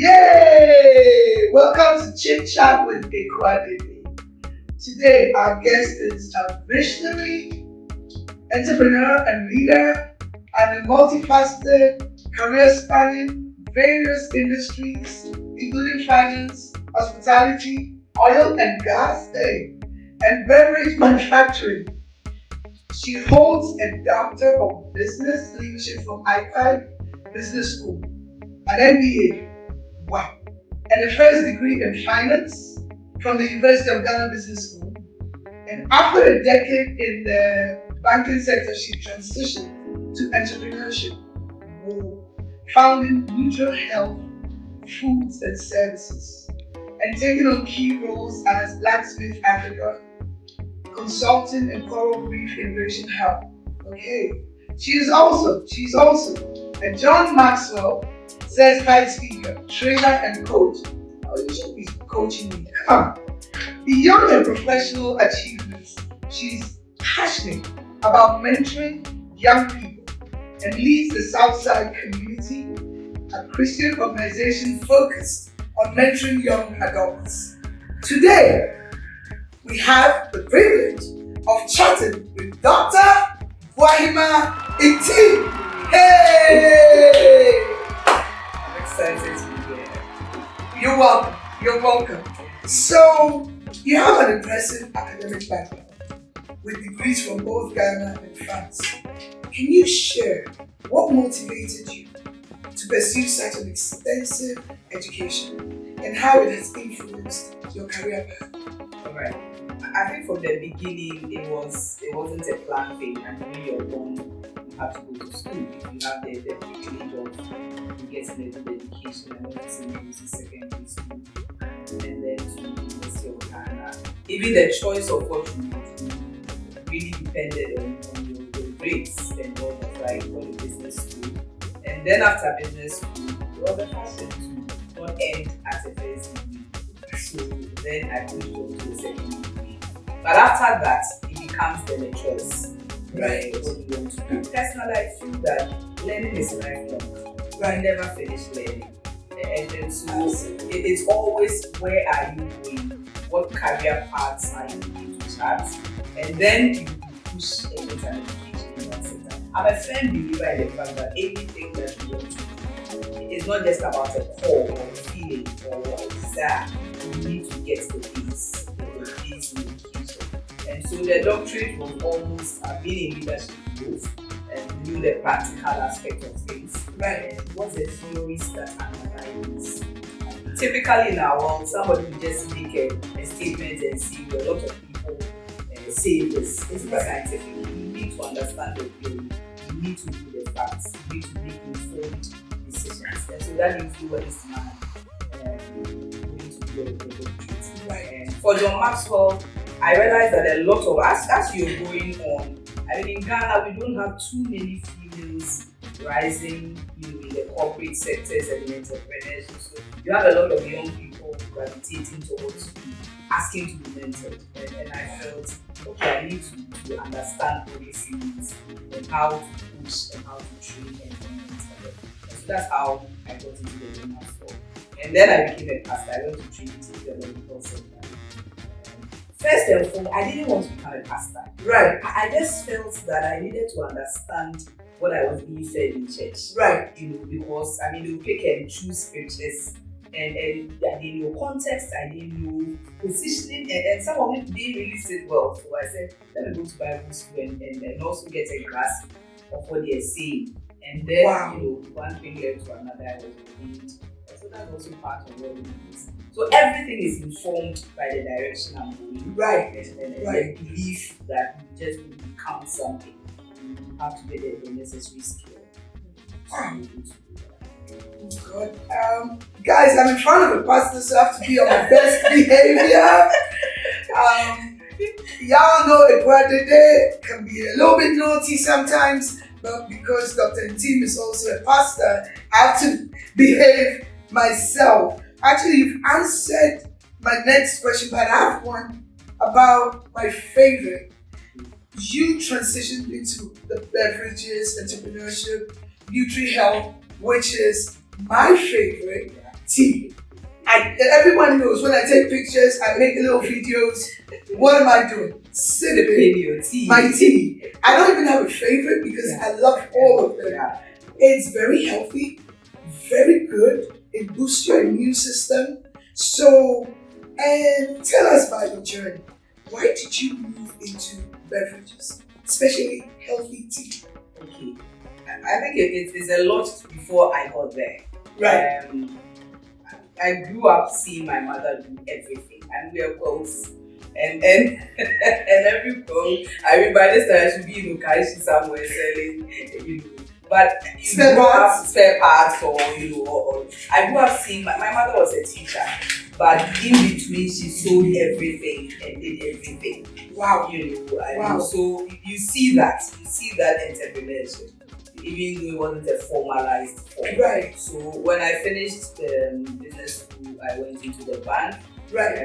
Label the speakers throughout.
Speaker 1: Yay! Welcome to Chit Chat with Equality. Today, our guest is a visionary, entrepreneur and leader, and a multifaceted career spanning various industries, including finance, hospitality, oil and gas, and beverage manufacturing. She holds a Doctor of Business Leadership from ICAD Business School, an MBA, wow, and a first degree in finance from the University of Ghana Business School. And after a decade in the banking sector, she transitioned to entrepreneurship, founding Nutri Health Foods and Services, and taking on key roles as Blacksmith Africa, consulting and coral reef innovation hub. Okay, she's also a John Maxwell certified speaker, trainer, and coach. Oh, you should be coaching me. Come on. Beyond her professional achievements, she's passionate about mentoring young people and leads the Southside Community, a Christian organization focused on mentoring young adults. Today, we have the privilege of chatting with Dr. Boahemaa Ntim. Hey! I'm excited to be here. You're welcome. You're welcome. So, you have an impressive academic background with degrees from both Ghana and France. Can you share what motivated you to pursue such an extensive education and how it has influenced your career path?
Speaker 2: Alright. I think from the beginning it wasn't a planned thing, and when you're born you have to go to school. If you have the privilege of getting a good education, I went to university, secondary school, and then to University of Ghana. Even the choice of what you would do really depended on your grades and what was like for the business school. And then after business school, the other passion to not end at a first degree. So then I pushed on to the second degree. But after that, it becomes then a choice.
Speaker 1: Right.
Speaker 2: What you want to do. Personally, I feel that learning is lifelong. I never finish learning. And then so it is always, where are you going? What career paths are you going to chart? And then you push a better education in that sector. I'm a firm believer in the fact that anything that you want to do is not just about a core or a feeling or a desire. You need to get the base in education. And so the doctorate was almost being in leadership roles and knew the practical aspect of things. Right. What's the theories that analyze? Typically in our world, somebody will just make a statement and see a lot of people say this. It's not scientific. You need to understand the theory. You need to do the facts. You need to make informed decisions. And so that influenced my going to do the doctorate. Right. And for John Maxwell, I realized that a lot of, as you're going on, I mean, in Ghana, we don't have too many females rising, in the corporate sectors and in entrepreneurship. So you have a lot of young people gravitating towards you, asking to be mentored. And I felt, okay, I need to understand all these things and how to push and how to train and mentor them. And so that's how I got into the John Maxwell. And then I became a pastor. I went to Trinity Theological Seminary. First and foremost, I didn't want to become a pastor. Right. I just felt that I needed to understand what I was being fed in church. Right. Because you pick and choose scriptures, and I didn't know context, I didn't know positioning, and some of it didn't really sit well. So I said, let me go to Bible school and also get a grasp of what they're saying. And then, one thing led to another, I was ordained. So that's also part of what it is. So everything is informed by the direction I'm going. Right. And the belief that you just will become something. You have to get the necessary skill.
Speaker 1: God. Guys, I'm in front of a pastor, so I have to be on my best behavior. Y'all know Equality can be a little bit naughty sometimes, but because Dr. Ntim is also a pastor, I have to behave myself. Actually, you've answered my next question, but I have one about my favorite. You transitioned into the beverages, entrepreneurship, Nutri Health, which is my favorite. tea. Everyone knows when I take pictures, I make little videos. What am I doing? Sipping
Speaker 2: your tea.
Speaker 1: my tea. I don't even have a favorite because I love all of them.
Speaker 2: Yeah.
Speaker 1: It's very healthy, very good. It boosts your immune system. So, and tell us about your journey. Why did you move into beverages, especially healthy tea?
Speaker 2: Okay, I think it's a lot before I got there.
Speaker 1: Right.
Speaker 2: I grew up seeing my mother do everything, and we are close. And and every clothes, I mean, by this time I should be in Ukaishi somewhere selling, But
Speaker 1: spare
Speaker 2: parts or or I grew up seeing my mother was a teacher, but in between she sold everything and did everything.
Speaker 1: Wow.
Speaker 2: Wow. So you see that entrepreneurship, even though it wasn't a formalized form.
Speaker 1: Right.
Speaker 2: So when I finished business school, I went into the bank.
Speaker 1: Right.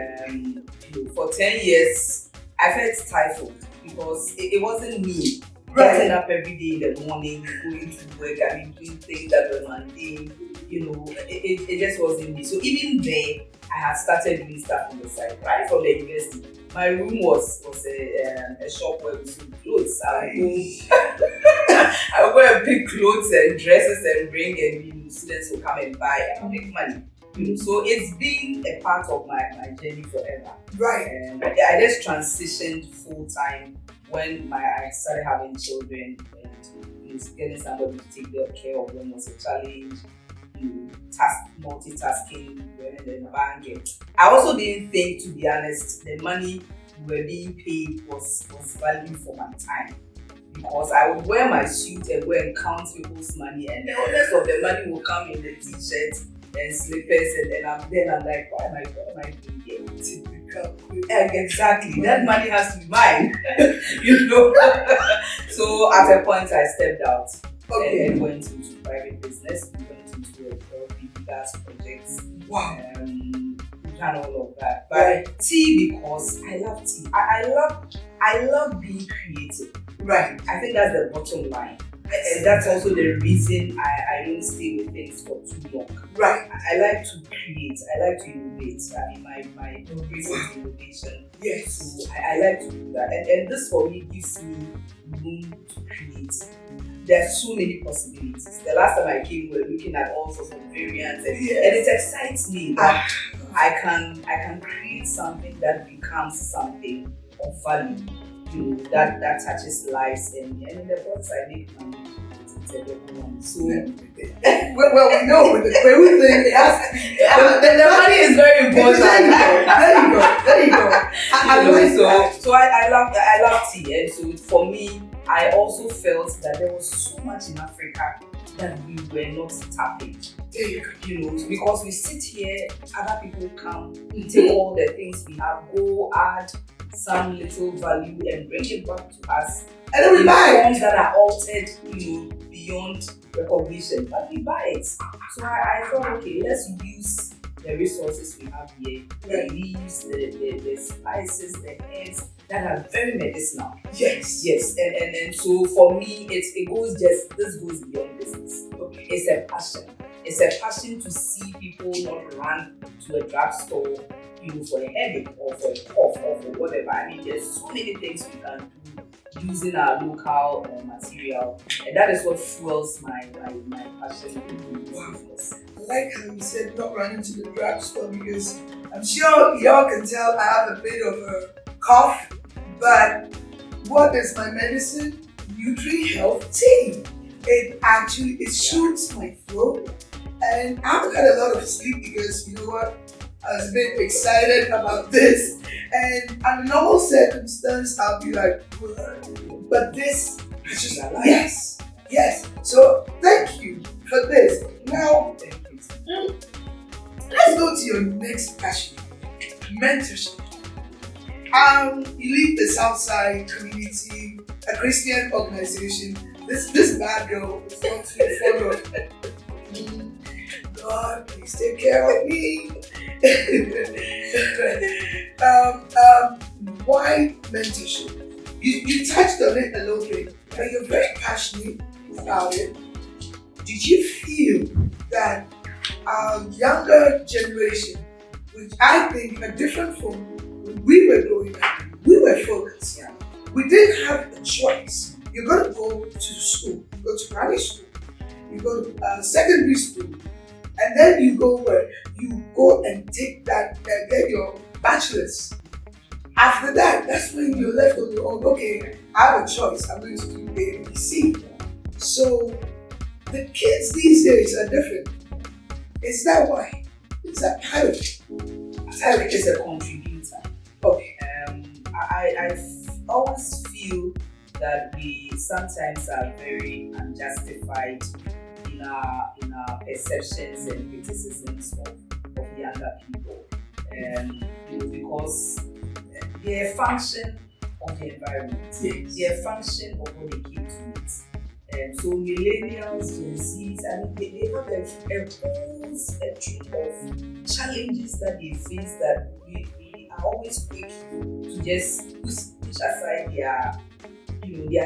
Speaker 2: For 10 years, I felt stifled because it wasn't me.
Speaker 1: Right.
Speaker 2: Getting up every day in the morning, going to work, doing things that were mundane, it just wasn't me. So even there, I had started doing stuff on the side. Right from the university, my room was a shop where we sold clothes. I would go and pick clothes and dresses and bring, and students will come and buy and make money. So it's been a part of my journey forever.
Speaker 1: Right.
Speaker 2: And I just transitioned full time when I started having children, and getting somebody to take care of them was a challenge. Multitasking, when in the bank. I also didn't think, to be honest, the money we were being paid was value for my time. Because I would wear my suit and go and count people's money, and the rest of the money will come in the t-shirts and slippers, and then I'm like, why am I doing here? Exactly. That money has to be mine. So at a point I stepped out.
Speaker 1: Okay.
Speaker 2: And went into private business. We went into a gas projects.
Speaker 1: Wow.
Speaker 2: Done all of that. But tea, because I love tea. I love being creative.
Speaker 1: Right.
Speaker 2: I think that's the bottom line. And that's also the reason I don't stay with things for too long.
Speaker 1: Right.
Speaker 2: I like to create. I like to innovate. I mean, my progress is innovation.
Speaker 1: Yes.
Speaker 2: So I like to do that. And this for me gives me room to create. There are so many possibilities. The last time I came, we were looking at all sorts of variants, and it excites me that I can create something that becomes something of value. That touches lives, and in the process I make money. It's a double one. So
Speaker 1: well, we know with the Peru thing, it has to be.
Speaker 2: The money is very important.
Speaker 1: There you go.
Speaker 2: So I love tea, and so for me, I also felt that there was so much in Africa that we were not tapping. Because we sit here, other people come, take all the things we have, go add some little value and bring it back to us.
Speaker 1: And then we buy
Speaker 2: forms that are altered, beyond recognition. But we buy it. So I thought, okay, let's use the resources we have here. The leaves, the spices, the herbs that are very medicinal.
Speaker 1: Yes.
Speaker 2: And so for me, this goes beyond business. Okay. It's a passion. It's a passion to see people not run to a drugstore, for a headache or for a cough or for whatever. I mean, there's so many things we can do using our local material, and that is what fuels my passion.
Speaker 1: Wow. I like how you said not running to the drugstore, because I'm sure y'all can tell I have a bit of a cough, but what is my medicine? Nutri Health tea. It soothes my throat, and I haven't had a lot of sleep because you know what? I was a bit excited about this, and under normal circumstance, I'll be like, but this is just a life. Yes. So thank you for this. Now, let's go to your next passion, mentorship. You lead the Southside Community, a Christian organization. This bad girl is not full of God, please take care of me. Why mentorship? You touched on it a little bit, but you're very passionate about it. Did you feel that our younger generation, which I think are different from when we were growing up, we were focused.
Speaker 2: Yeah.
Speaker 1: We didn't have a choice. You're going to go to school, you go to primary school, you go to secondary school, and then you go where you go and take that, get your bachelor's. After that, that's when you're left on your own. Okay, I have a choice. I'm going to do A, B, C. So the kids these days are different. Is that why? Is that parent?
Speaker 2: Parent is a contributor.
Speaker 1: Okay.
Speaker 2: I always feel that we sometimes are very unjustified in our perceptions and criticisms of younger people, because they're a function of the environment.
Speaker 1: Yes.
Speaker 2: They're a function of what they came to meet. So millennials, Gen Zs, I mean, they have a whole spectrum of challenges that they face that we are always quick to just push aside their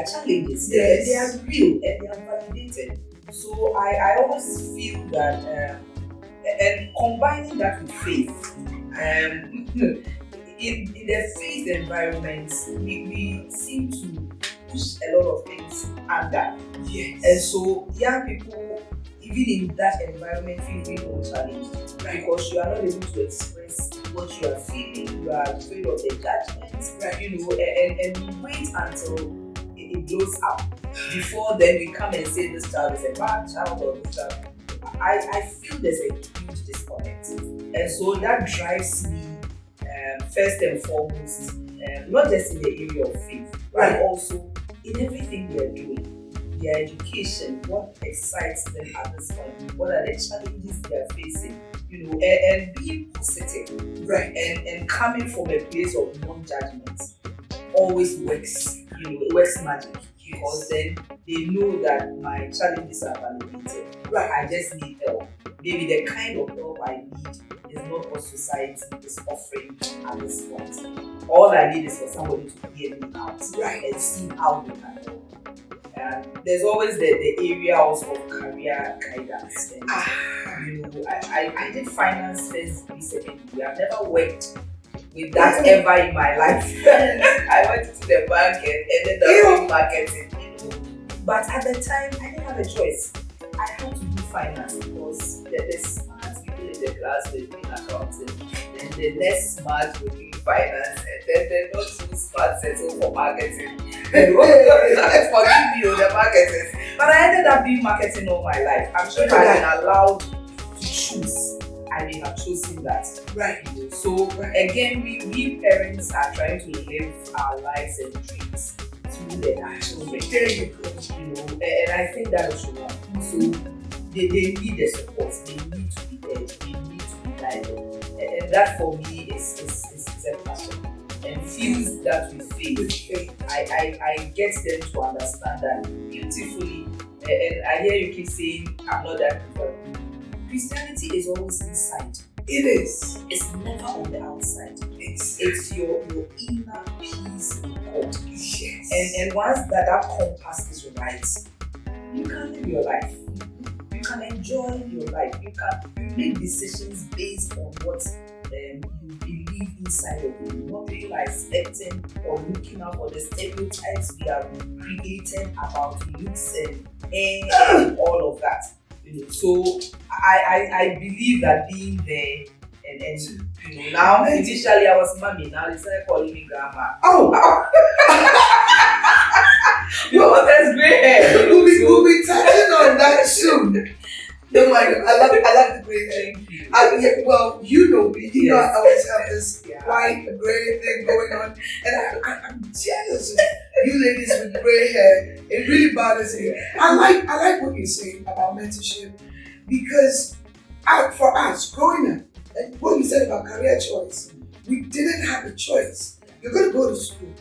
Speaker 2: challenges.
Speaker 1: Yes.
Speaker 2: They are real and they are validated. So I always feel that, and combining that with faith, in the faith environment, we seem to push a lot of things under.
Speaker 1: Yes.
Speaker 2: And so young people, even in that environment, feel really more challenged because you are not able to express what you are feeling. You are afraid of the judgments, and you wait until it blows up before then we come and say this child is a bad child or this child. I feel there's a huge disconnect, and so that drives me first and foremost, not just in the area of faith, but also in everything they are doing, their education, what excites them at this point, what are the challenges they are facing, and being positive,
Speaker 1: Right.
Speaker 2: and coming from a place of non-judgment always works. It works magic because then they know that my challenges are validated.
Speaker 1: Right.
Speaker 2: I just need help. Maybe the kind of help I need is not what society is offering at this point. All I need is for somebody to hear me out,
Speaker 1: Right.
Speaker 2: and see how they can help. There's always the area also of career guidance. And, I did finance first recently. I've never worked with that ever in my life. I went to the bank and ended up doing marketing. But at the time, I didn't have a choice. I had to do finance because the smart people in the class were doing accounting, and the less smart were doing finance, and then the not too smart settle for marketing. Forgive me on the marketing. But I ended up doing marketing all my life. I'm sure if I had been allowed to choose, I may have chosen that.
Speaker 1: Right.
Speaker 2: So again, we parents are trying to live our lives and dreams through the children.
Speaker 1: There you go.
Speaker 2: And I think that is wrong. So they need the support. They need to be there. They need to be guided. And that for me is a passion. And fuse that with faith. I get them to understand that beautifully. And I hear you keep saying, I'm not that people. Christianity is always inside.
Speaker 1: It is.
Speaker 2: It's never on the outside. It's your inner peace in God.
Speaker 1: Yes.
Speaker 2: And once that compass is right, you can live your life. You can enjoy your life. You make decisions based on what you believe inside of you, not really like expecting or looking out for the stereotypes we are created about looks and all of that. So I believe that being there and now initially I was mommy, now they started calling me grandma.
Speaker 1: Oh!
Speaker 2: Well, that's great.
Speaker 1: We'll be touching on that soon. Oh my God, I love the gray hair.
Speaker 2: Thank you.
Speaker 1: Well, you know me. You know I
Speaker 2: Yes.
Speaker 1: always have this
Speaker 2: Yeah.
Speaker 1: white gray thing going on, and I'm jealous of you ladies with gray hair. It really bothers me. I like what you're saying about mentorship because for us growing up, and what you said about career choice, we didn't have a choice. You're going to go to school.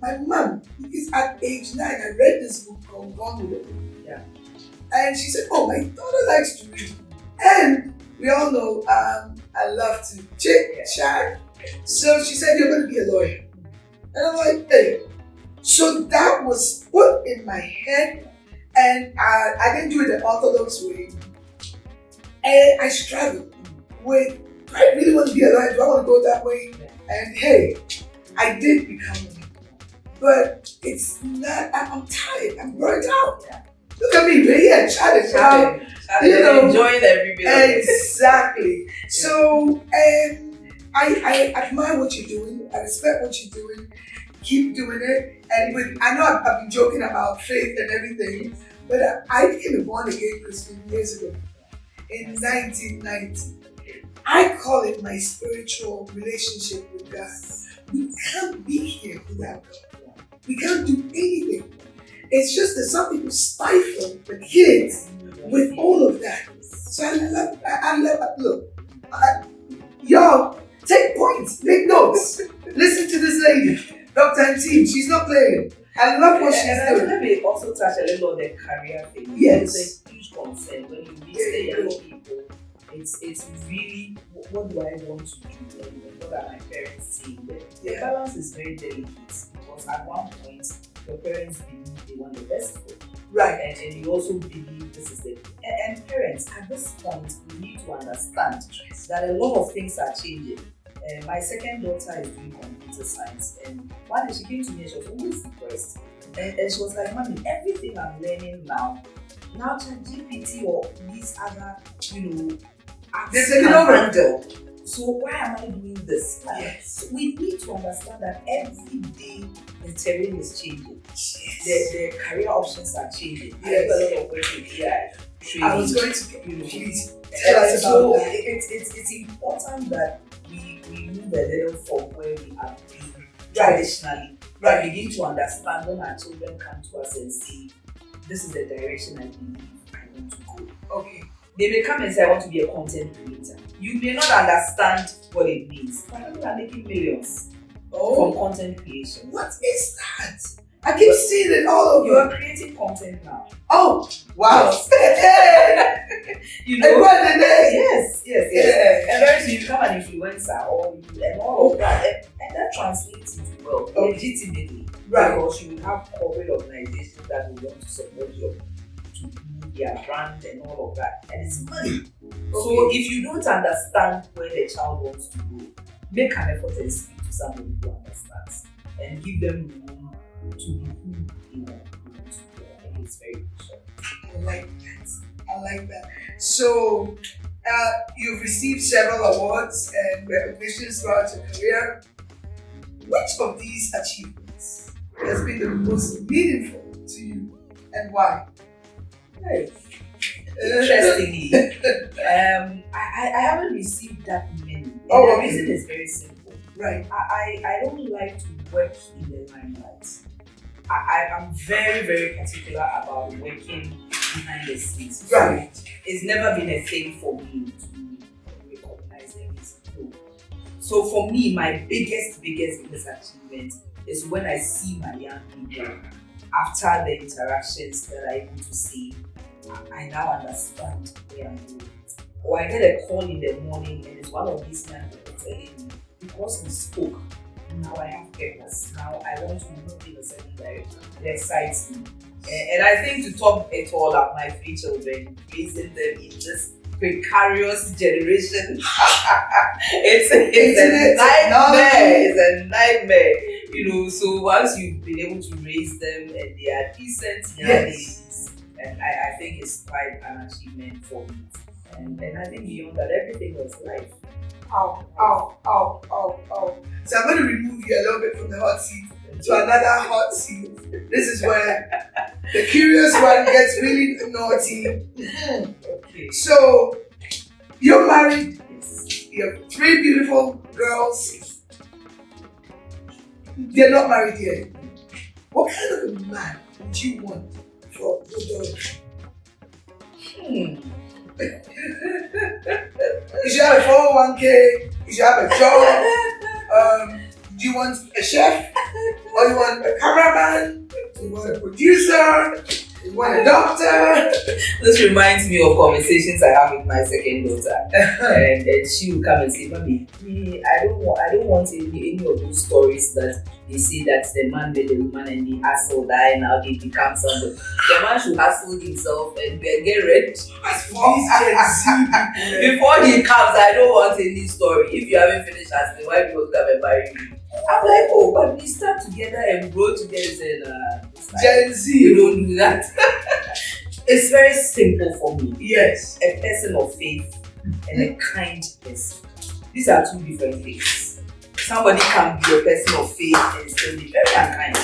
Speaker 1: My mom, because at age 9, I read this book called Gone with It.
Speaker 2: Yeah.
Speaker 1: And she said, oh, my daughter likes to read. And we all know I love to chat. So she said, you're going to be a lawyer. And I'm like, hey. So that was put in my head. And I didn't do it the orthodox way. And I struggled with, do I really want to be alive? Do I want to go that way? And hey, I did become one. But it's not, I'm tired, I'm burnt out.
Speaker 2: Yeah.
Speaker 1: Look at me, man. Yeah, challenge.
Speaker 2: Enjoying every bit of it.
Speaker 1: Exactly. So, I admire what you're doing. I respect what you're doing. Keep doing it. And I know I've been joking about faith and everything, but I became a born again Christian years ago in 1990. I call it my spiritual relationship with God. We can't be here without God. We can't do anything. It's just that some people stifle the kids with all of that. So I love, look, y'all, take points, make notes. Listen to this lady, Dr. Ntim, she's not playing. I love what she's doing.
Speaker 2: Let me also touch a little on the career thing.
Speaker 1: Yes.
Speaker 2: It's a huge concern when you meet the young people. It's really, what do I want to do? What are my parents saying? The balance is very delicate because at one point, your parents believe they want the best for you.
Speaker 1: Right.
Speaker 2: And you also believe this is the... And parents, at this point, you need to understand that a lot of things are changing. My second daughter is doing computer science, and one day she came to me and she was always depressed. And she was like, Mommy, everything I'm learning now ChatGPT or these other, apps can handle. So why am I doing this?
Speaker 1: Yes.
Speaker 2: We need to understand that every day the terrain is changing.
Speaker 1: Yes.
Speaker 2: The career options are changing.
Speaker 1: Yes.
Speaker 2: I do a lot of work with AI training.
Speaker 1: I was going to, please tell us about
Speaker 2: so
Speaker 1: that.
Speaker 2: It's important that we move a little from where we have been traditionally.
Speaker 1: Right.
Speaker 2: And begin to understand when our children come to us and say, this is the direction I believe I want to go.
Speaker 1: Okay.
Speaker 2: They may come and say, I want to be a content creator. You may not understand what it means, but people are making millions from content creation.
Speaker 1: What is that? I keep seeing it all over.
Speaker 2: You are creating content now.
Speaker 1: Oh, wow.
Speaker 2: Yes.
Speaker 1: Yeah.
Speaker 2: And very soon you become an influencer and all of that. And that translates into wealth legitimately.
Speaker 1: Right.
Speaker 2: Because you will have corporate organizations that will want to support you to build their brand and all of that. And it's money. So if you don't understand where the child wants to go, make an effort and speak to somebody who understands and give them room to be who they want to be. I think it's very crucial.
Speaker 1: I like that. So, you've received several awards and recognitions throughout your career. Which of these achievements has been the most meaningful to you and why?
Speaker 2: Interestingly, I haven't received that many. And the reason is very simple.
Speaker 1: Right.
Speaker 2: I don't like to work in the limelight. I am very, very particular about working behind the scenes.
Speaker 1: Right.
Speaker 2: So it's never been a thing for me to recognize everything. So for me, my biggest achievement is when I see my young people after the interactions that I'm able to see. I now understand where I'm going. Or I get a call in the morning and it's one of these young people telling me, because we spoke, now I have purpose. Now I want to move in a certain direction. It excites me. And I think to top it all up, my 3 children, raising them in this precarious generation, it's a nightmare. It's a nightmare. So once you've been able to raise them and they are decent young ladies, and I think it's quite an achievement for me. And I think beyond that, everything was life.
Speaker 1: So I'm going to remove you a little bit from the hot seat to another hot seat. This is where the curious one gets really naughty.
Speaker 2: Okay.
Speaker 1: So, you're married.
Speaker 2: Yes.
Speaker 1: You have 3 beautiful girls. They're not married yet. What kind of a man would you want for your daughter? You should have a 401k. You should have a job. Do you want a chef? Or you want a cameraman? Do you want a producer? You want a doctor?
Speaker 2: This reminds me of conversations I have with my second daughter, and she will come and say, "Mommy, I don't want any of those stories that they say that the man with the woman and the hustle die now they become somebody. The man should hustle himself and get ready before he comes. I don't want any story. If you haven't finished hustling, why do you want to come and marry me?" I'm like, oh, but we start together and grow together.
Speaker 1: Gen Z,
Speaker 2: you don't do that. It's very simple for me.
Speaker 1: Yes.
Speaker 2: A person of faith and a kind person. These are two different things. Somebody can be a person of faith and still be very unkind.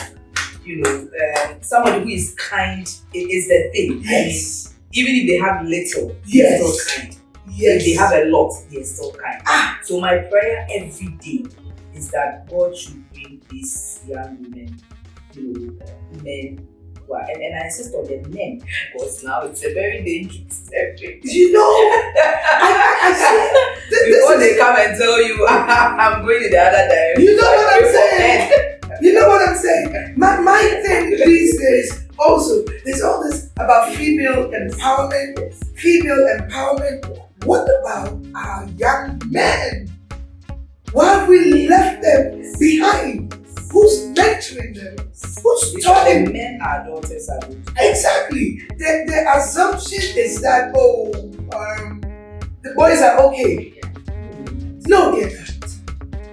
Speaker 2: Somebody who is kind is the thing.
Speaker 1: Yes.
Speaker 2: Even if they have little,
Speaker 1: yes,
Speaker 2: they're still kind.
Speaker 1: Yes.
Speaker 2: If they have a lot, they're still kind. So my prayer every day is that God should bring these young women, men, and I insist on the men because now it's a very dangerous area. I before they come and tell you, I'm going in the other direction.
Speaker 1: You know what I'm saying? You know what I'm saying? My thing these days also, there's all this about female empowerment. What about our young men? Why have we left them behind? Who's mentoring them? Who's taught them?
Speaker 2: Men are daughters are good.
Speaker 1: Exactly. The assumption is that the boys are okay. No, they're not.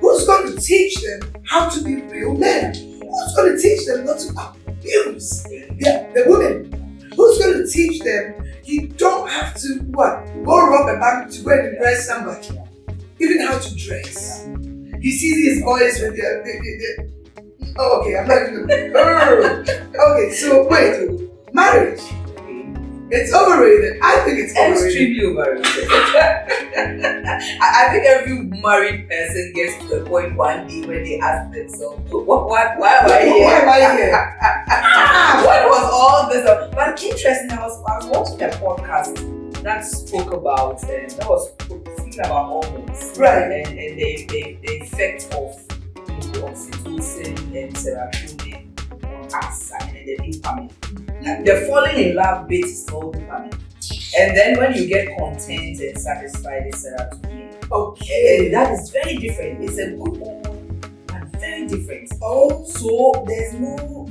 Speaker 1: Who's going to teach them how to be real men? Who's going to teach them not to abuse the women? Who's going to teach them you don't have to go rob a bank to go and impress somebody? Even how to dress. You see these boys when they're okay, I'm not even okay, so wait, marriage. It's overrated. I think it's overrated.
Speaker 2: Extremely overrated. I think every married person gets to the point one day when they ask themselves, why am I here?
Speaker 1: Why am I here?
Speaker 2: What was all this? But interesting, I was watching a podcast that spoke about, that was speaking about hormones.
Speaker 1: Right.
Speaker 2: And the effect of oxytocin and serotonin on us and the dopamine. The falling in love bit is all dopamine. And then when you get content and satisfied, it's serotonin.
Speaker 1: Okay.
Speaker 2: And that is very different. It's a good hormone, but very different.
Speaker 1: Oh.
Speaker 2: So there's no,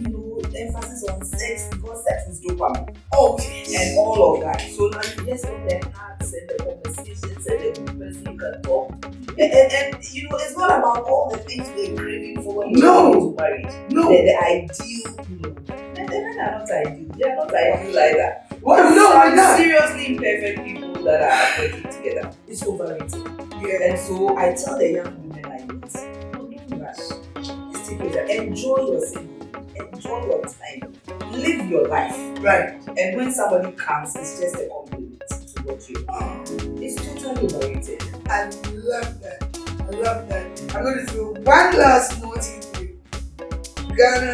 Speaker 2: emphasis on sex because sex is dopamine.
Speaker 1: Okay.
Speaker 2: And all of that. So now you just have the hearts and the conversations and the good person you can talk. And it's not about all the things we're craving for when you get into marriage.
Speaker 1: No.
Speaker 2: The ideal, and the men are not ideal. They are not ideal like that.
Speaker 1: Well, no, why not?
Speaker 2: Seriously imperfect people that are working together. It's overrated.
Speaker 1: Yeah.
Speaker 2: And so I tell the young women like this, don't rush. Just take it. Enjoy your single. Enjoy your time. Live your life.
Speaker 1: Right.
Speaker 2: And when somebody comes, it's just a compliment to what you are. It's totally overrated.
Speaker 1: I love that. I'm going to throw one last naughty thing. Ghana,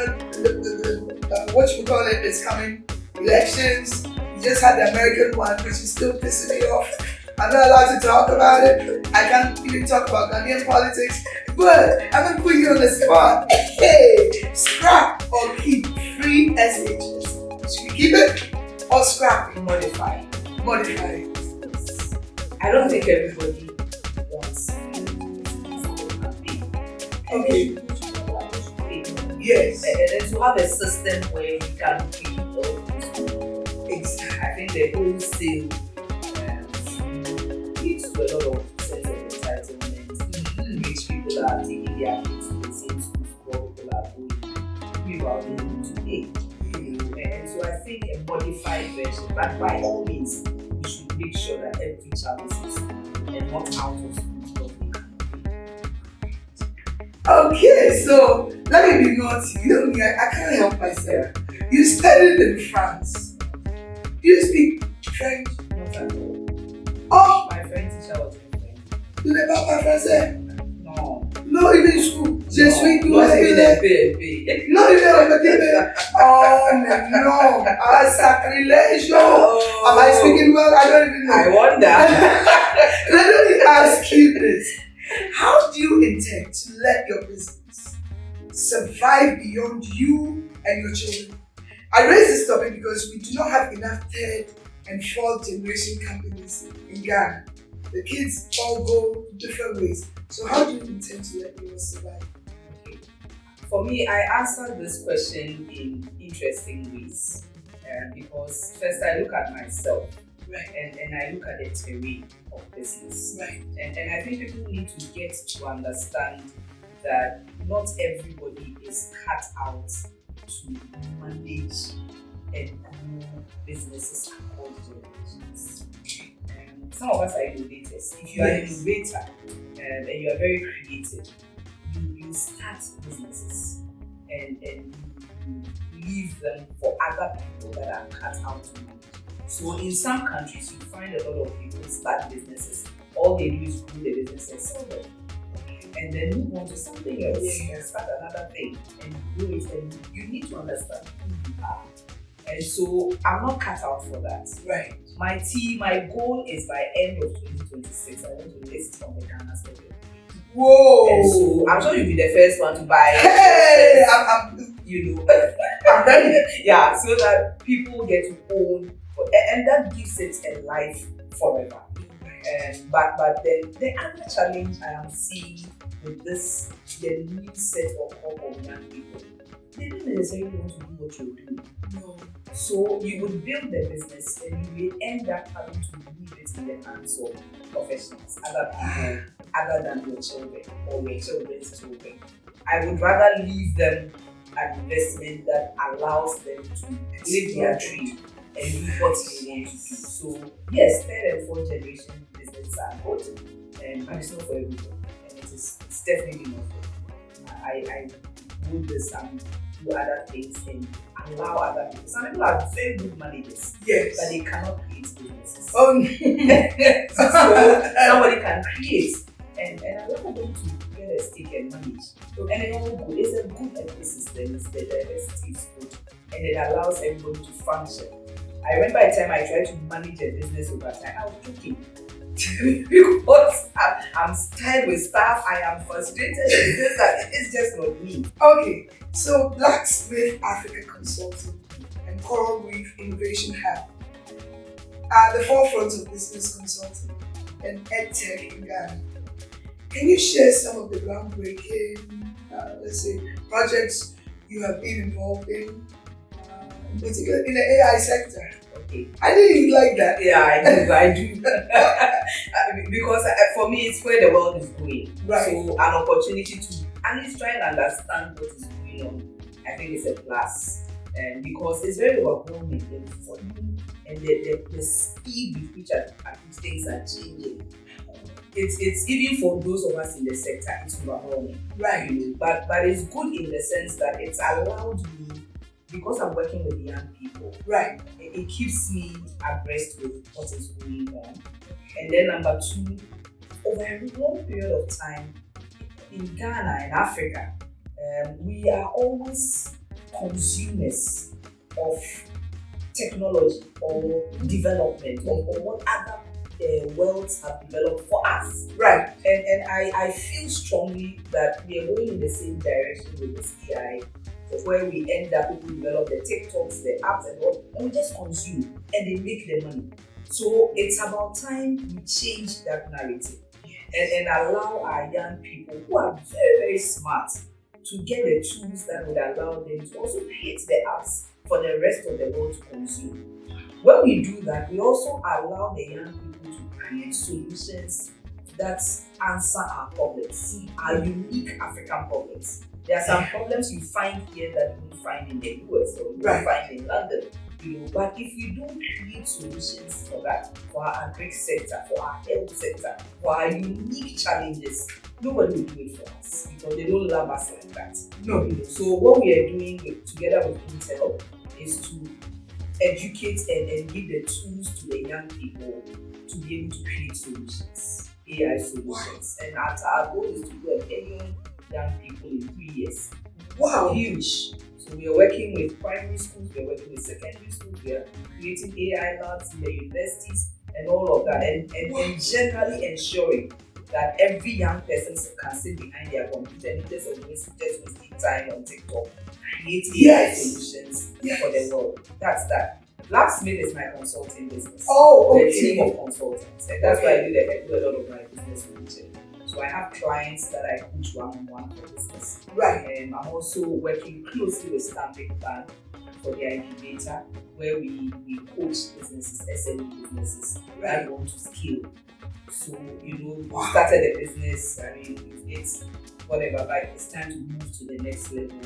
Speaker 1: what you call it, is coming. Elections. You just had the American one, which is still pissing me off. I'm not allowed to talk about it. I can't even talk about Ghanaian politics. But I'm going to put you on the spot. Hey, scrap or keep free SHs. Should we keep it or scrap it?
Speaker 2: Modify. I don't think everybody wants
Speaker 1: okay. Yes.
Speaker 2: And then to have a system where we can keep I think the wholesale leads to a lot of sense of entitlement, which people are taking their kids to the same schools where people are going without being able to pay. And so I think a modified version, but by all means, we should make sure that every child is in school and not out of school.
Speaker 1: Okay, so let me be naughty. I can't help myself. You studied in France. Do you speak French?
Speaker 2: Not at all.
Speaker 1: Oh!
Speaker 2: My French teacher was in French.
Speaker 1: You never parle français?
Speaker 2: No.
Speaker 1: No, even in school. Je suis tout
Speaker 2: not even a bit.
Speaker 1: Non, il est répété. Oh, mais non. Ah, sacrilège. Am I speaking well? I don't even know.
Speaker 2: I wonder.
Speaker 1: Let me ask you this. How do you intend to let your business survive beyond you and your children? I raise this topic because we do not have enough third and fourth generation companies in Ghana. The kids all go different ways. So how do you intend to let yours survive?
Speaker 2: Okay. For me, I answered this question in interesting ways. Because first I look at myself,
Speaker 1: Right.
Speaker 2: and I look at the terrain of business.
Speaker 1: Right.
Speaker 2: And I think people need to get to understand that not everybody is cut out to manage and grow businesses across generations. Some of us are innovators. If you are an innovator and you are very creative, you start businesses and you leave them for other people that are cut out to manage. So in some countries, you find a lot of people start businesses. All they do is grow the business and sell them. And then move on to something else and start another thing and grow it. And you need to understand who you are. And so I'm not cut out for that.
Speaker 1: Right.
Speaker 2: My goal is by end of 2026, I want to list on the Ghana stock.
Speaker 1: Whoa!
Speaker 2: And so I'm sure you'll be the first one to buy.
Speaker 1: Hey, I'm
Speaker 2: you know,
Speaker 1: I'm ready.
Speaker 2: yeah, so that people get to own, and that gives it a life forever. But then the other challenge I am seeing with the new set of young people, they don't necessarily want to do what you're doing.
Speaker 1: No.
Speaker 2: So you would build the business and you will end up having to leave it in the hands of professionals, other people, other than your children or your children's children. I would rather leave them an investment that allows them to live their dream and do what they want to do. So yes, third and fourth generation businesses are good, but it's not for everyone, and it's definitely not for everyone. I do this and do other things and allow other people. Some people are very good managers,
Speaker 1: Yes.
Speaker 2: but they cannot create businesses.
Speaker 1: Oh.
Speaker 2: So somebody can create and allow them to get a stake and manage. And it's all good. It's a good ecosystem. The diversity is good, and it allows everybody to function. I remember a time I tried to manage a business over time. I was joking because I'm tired with staff. I am frustrated with this. It's just not me.
Speaker 1: Okay, so Blacksmith Africa Consulting and Coral Reef Innovation Hub are the forefront of business consulting and EdTech in Ghana. Can you share some of the groundbreaking, let's say, projects you have been involved in particular in the AI sector?
Speaker 2: Okay.
Speaker 1: I knew you'd like that.
Speaker 2: Yeah, I do. Because for me, it's where the world is going.
Speaker 1: Right.
Speaker 2: So an opportunity to at least try and understand what is going on, I think it's a plus. And because it's very overwhelming and the speed with which things are changing. It's even for those of us in the sector, it's overwhelming.
Speaker 1: Right.
Speaker 2: You know, but it's good in the sense that it's allowed me, because I'm working with young people,
Speaker 1: right?
Speaker 2: It keeps me abreast with what is going on. And then number two, over a long period of time in Ghana and Africa, we are always consumers of technology or development or what other worlds have developed for us.
Speaker 1: Right.
Speaker 2: And I feel strongly that we are going in the same direction with this AI. Of where we end up, people develop the TikToks, the apps, and all, and we just consume, and they make the money. So it's about time we change that narrative and allow our young people who are very, very smart to get the tools that would allow them to also create the apps for the rest of the world to consume. When we do that, we also allow the young people to create solutions that answer our problems, our unique African problems. There are some problems you find here that you don't find in the US or you don't find in London. You know, but if we don't create solutions for that, for our agri sector, for our health sector, for our unique challenges, nobody will do it for us because they don't love us like that.
Speaker 1: No.
Speaker 2: You know, so what we are doing together with Intel is to educate and give the tools to the young people to be able to create solutions, AI solutions. And our goal is to do 1 million young people in 3 years.
Speaker 1: Wow.
Speaker 2: Huge. So we are working with primary schools, we are working with secondary schools, we are creating AI labs in the universities and all of that, and generally ensuring that every young person can sit behind their computer and instead of wasting time on TikTok, create AI solutions for the world. That's that. Blacksmith is my consulting business.
Speaker 1: Oh, okay.
Speaker 2: The team of consultants. And that's why I do a lot of my business coaching. So I have clients that I coach one-on-one for business.
Speaker 1: Right.
Speaker 2: And I'm also working closely with Stanbic Bank for their incubator, where we coach businesses, SME businesses that want to scale. So, you started a business, I mean, it's whatever, but it's time to move to the next level.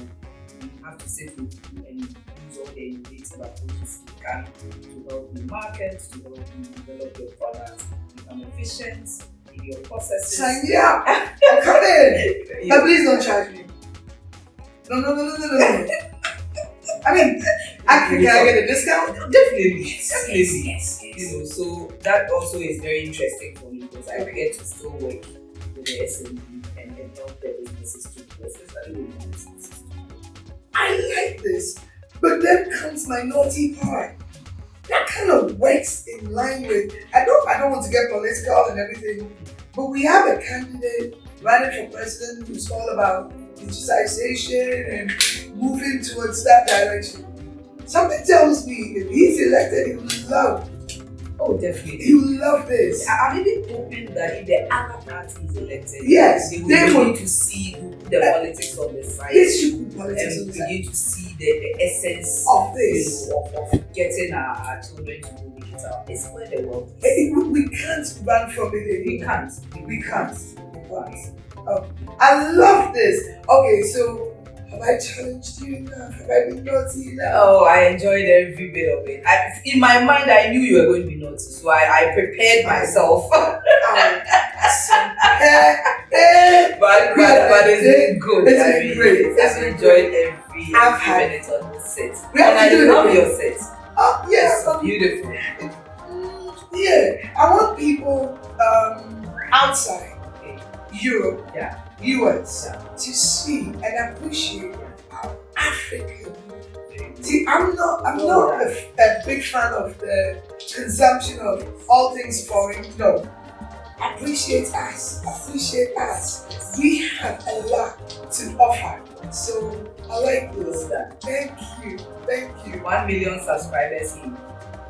Speaker 2: You have to sit with you and use all the innovative approaches you can to help you market, to help you develop your products, become efficient in your processes.
Speaker 1: Sign me up! Come in! But please don't charge me. No. I mean, can I get a discount?
Speaker 2: Definitely. Yes. So that also is very interesting for me because I get to still work with the SME and help their businesses to grow, especially with my businesses.
Speaker 1: I like this, but then comes my naughty part. That kind of works in line with, I don't want to get political and everything, but we have a candidate running for president who's all about digitization and moving towards that direction. Something tells me if he's elected, he will love.
Speaker 2: Oh, definitely.
Speaker 1: He will love this.
Speaker 2: I'm even hoping that if the other party is elected,
Speaker 1: yes,
Speaker 2: they will begin to see the politics on the side.
Speaker 1: This should be politics on the side.
Speaker 2: Begin to see the essence
Speaker 1: of this,
Speaker 2: of getting our children to go digital. It's where the world
Speaker 1: is. We can't run from it.
Speaker 2: We can't.
Speaker 1: I love this. Okay, so have I challenged you enough? Have I been naughty enough?
Speaker 2: Oh, I enjoyed every bit of it. In my mind, I knew you were going to be naughty, so I prepared myself. But it's been good.
Speaker 1: It's been great.
Speaker 2: I've enjoyed every minute on the set. And I love your set.
Speaker 1: Oh, yes.
Speaker 2: It's beautiful.
Speaker 1: Yeah, I want people outside Europe, US, to see and appreciate how African. See, I'm not a big fan of the consumption of all things foreign. No, appreciate us. We have a lot to offer. So I like this. Thank you.
Speaker 2: 1 million subscribers in.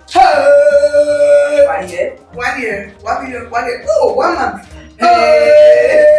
Speaker 1: Hey!
Speaker 2: 1 year?
Speaker 1: 1 year. 1 million. 1 year. Oh, 1 month. Hey!